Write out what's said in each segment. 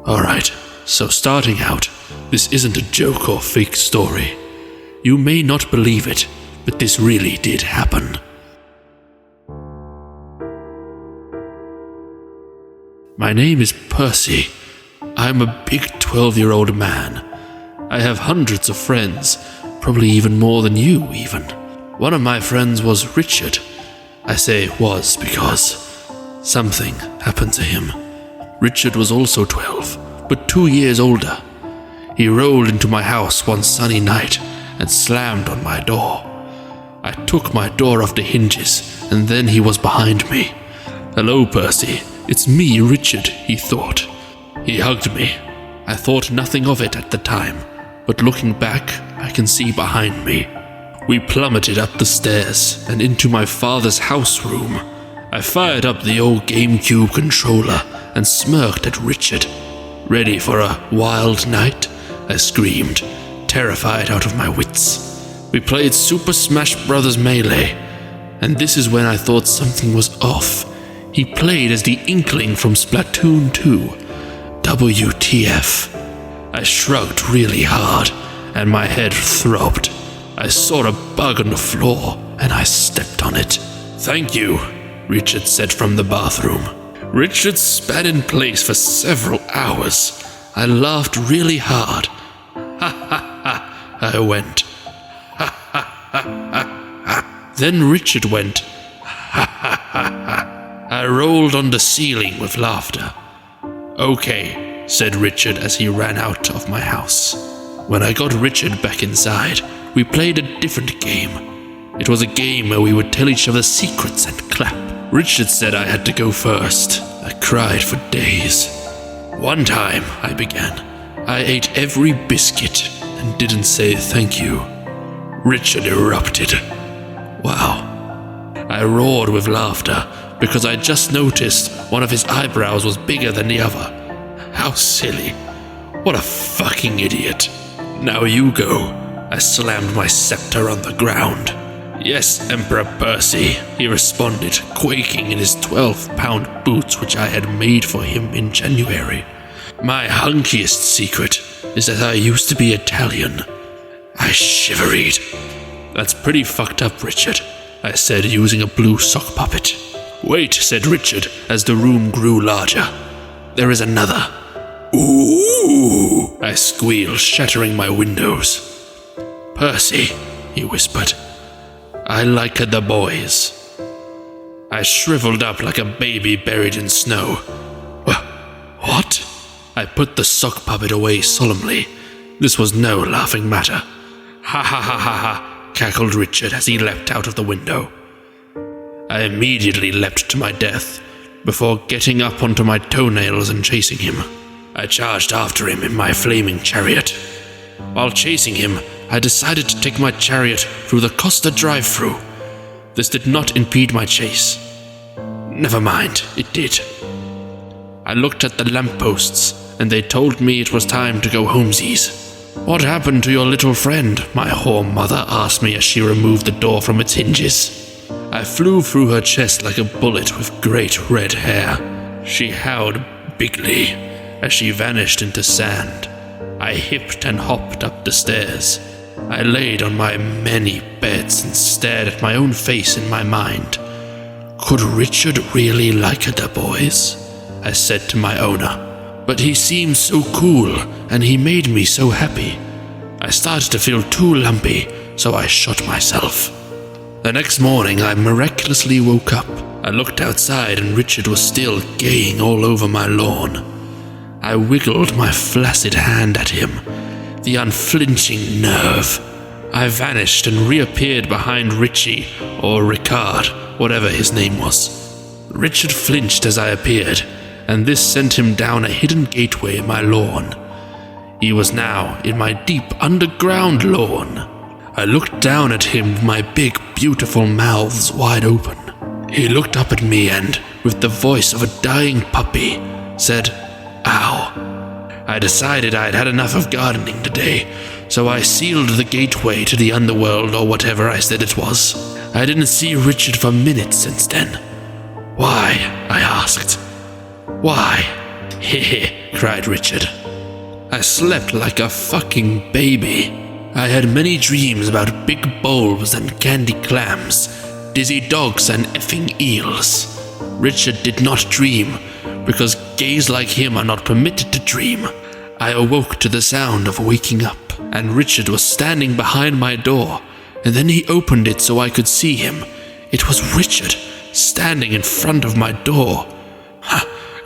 Alright, so starting out, this isn't a joke or fake story. You may not believe it, but this really did happen. My name is Percy. I'm a big 12-year-old man. I have hundreds of friends, probably even more than you even. One of my friends was Richard. I say was because something happened to him. Richard was also 12, but 2 years older. He rolled into my house one sunny night and slammed on my door. I took my door off the hinges, and then he was behind me. "Hello, Percy. It's me, Richard," he thought. He hugged me. I thought nothing of it at the time, but looking back, I can see behind me. We plummeted up the stairs and into my father's house room. I fired up the old GameCube controller and smirked at Richard. "Ready for a wild night?" I screamed, terrified out of my wits. We played Super Smash Bros. Melee, and this is when I thought something was off. He played as the Inkling from Splatoon 2. WTF. I shrugged really hard, and my head throbbed. I saw a bug on the floor, and I stepped on it. "Thank you," Richard said from the bathroom. Richard spat in place for several hours. I laughed really hard. "Ha ha ha," I went. "Ha ha ha ha ha." Then Richard went. "Ha ha ha ha." I rolled on the ceiling with laughter. "Okay," said Richard as he ran out of my house. When I got Richard back inside, we played a different game. It was a game where we would tell each other secrets and clap. Richard said I had to go first. I cried for days. "One time," I began, "I ate every biscuit and didn't say thank you." Richard erupted. Wow. I roared with laughter because I just noticed one of his eyebrows was bigger than the other. How silly. What a fucking idiot. "Now you go." I slammed my scepter on the ground. "Yes, Emperor Percy," he responded, quaking in his 12-pound boots which I had made for him in January. "My hunkiest secret is that I used to be Italian." I shivered. "That's pretty fucked up, Richard," I said, using a blue sock puppet. "Wait," said Richard as the room grew larger. "There is another." "Ooh!" I squealed, shattering my windows. "Percy," he whispered, "I like the boys." I shriveled up like a baby buried in snow. "What?" I put the sock puppet away solemnly. This was no laughing matter. "Ha ha ha ha ha," cackled Richard as he leapt out of the window. I immediately leapt to my death, before getting up onto my toenails and chasing him. I charged after him in my flaming chariot. While chasing him, I decided to take my chariot through the Costa drive-thru. This did not impede my chase. Never mind, it did. I looked at the lampposts, and they told me it was time to go homesies. "What happened to your little friend?" my whore mother asked me as she removed the door from its hinges. I flew through her chest like a bullet with great red hair. She howled bigly as she vanished into sand. I hipped and hopped up the stairs. I laid on my many beds and stared at my own face in my mind. Could Richard really like the boys? I said to my owner. But he seemed so cool, and he made me so happy. I started to feel too lumpy, so I shot myself. The next morning, I miraculously woke up. I looked outside, and Richard was still gaying all over my lawn. I wiggled my flaccid hand at him. The unflinching nerve. I vanished and reappeared behind Richie, or Ricard, whatever his name was. Richard flinched as I appeared, and this sent him down a hidden gateway in my lawn. He was now in my deep underground lawn. I looked down at him with my big, beautiful mouths wide open. He looked up at me and, with the voice of a dying puppy, said, "Ow." I decided I had had enough of gardening today, so I sealed the gateway to the underworld, or whatever I said it was. I didn't see Richard for minutes since then. "Why?" I asked. "Why?" Hehe, cried Richard. I slept like a fucking baby. I had many dreams about big bulbs and candy clams, dizzy dogs and effing eels. Richard did not dream, because gays like him are not permitted to dream. I awoke to the sound of waking up, and Richard was standing behind my door, and then he opened it so I could see him. It was Richard, standing in front of my door.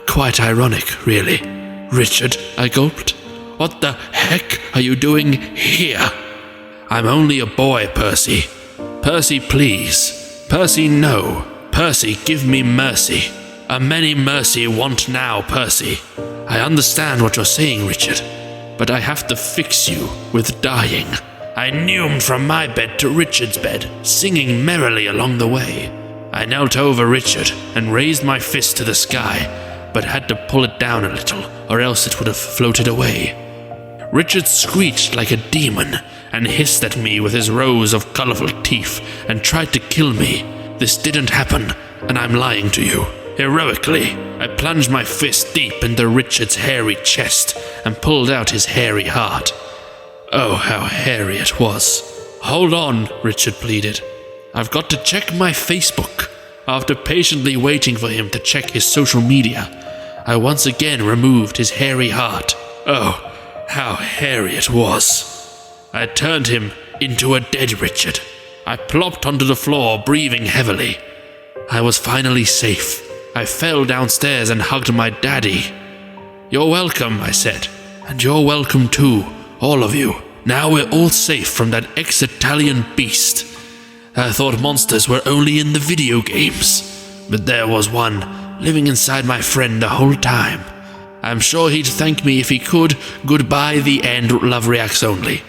Quite ironic, really. Richard, I gulped. What the heck are you doing here? I'm only a boy, Percy. Percy, please. Percy, no. Percy, give me mercy. A many mercy want now, Percy. I understand what you're saying, Richard, but I have to fix you with dying. I neumed from my bed to Richard's bed, singing merrily along the way. I knelt over Richard and raised my fist to the sky, but had to pull it down a little, or else it would have floated away. Richard screeched like a demon and hissed at me with his rows of colorful teeth and tried to kill me. This didn't happen, and I'm lying to you. Heroically, I plunged my fist deep into Richard's hairy chest and pulled out his hairy heart. Oh, how hairy it was. Hold on, Richard pleaded. I've got to check my Facebook. After patiently waiting for him to check his social media, I once again removed his hairy heart. Oh, how hairy it was. I turned him into a dead Richard. I plopped onto the floor, breathing heavily. I was finally safe. I fell downstairs and hugged my daddy. You're welcome, I said. And you're welcome too, all of you. Now we're all safe from that ex-Italian beast. I thought monsters were only in the video games, but there was one living inside my friend the whole time. I'm sure he'd thank me if he could. Goodbye, the end. Love reacts only.